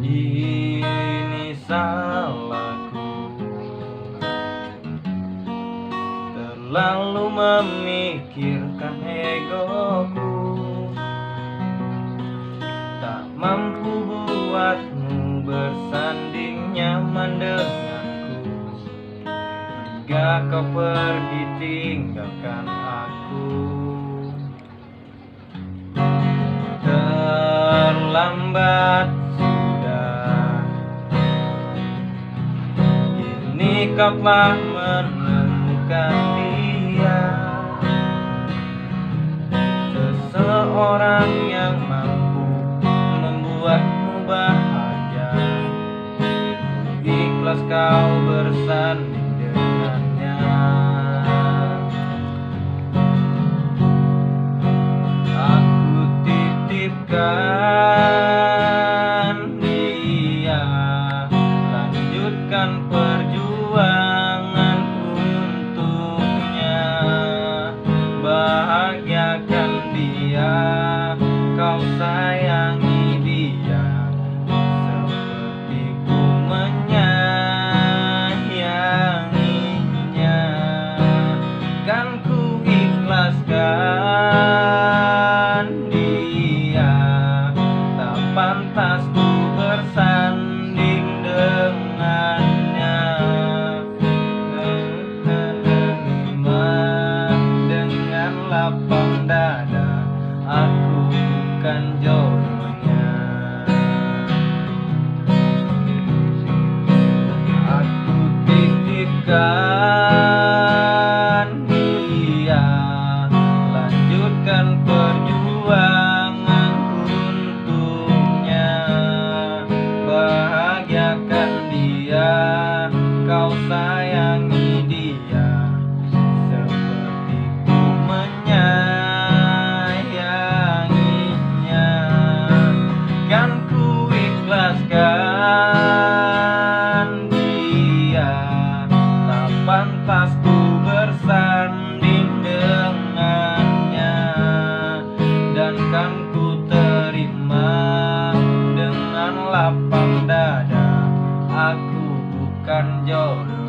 Ini salahku, terlalu memikirkan egoku, tak mampu buatmu bersanding nyaman denganku, hingga kau pergi tinggalkan aku. Terlambat sudah, kini kau telah menemukan dia, seseorang yang mampu membuatmu bahagia. Ikhlas kau bersanding dengannya. Aku titipkan dia, lanjutkan perjuangan untuknya, bahagiakan dia, kau sayangi dia seperti ku menyayanginya. Kan ku ikhlaskan dia, tak pantas ku bersanding dengannya. Menerima dengan lapang dada, aku bukan jodohnya. Aku titipkan dia, lanjutkan perjuangan untuknya, bahagiakan dia, kau sayangi dia seperti ku menyayanginya. Kan ku ikhlaskan dia, tak pantas ku bersanding dengannya, dan kan ku terima dengan lapang dada, aku bukan jodoh.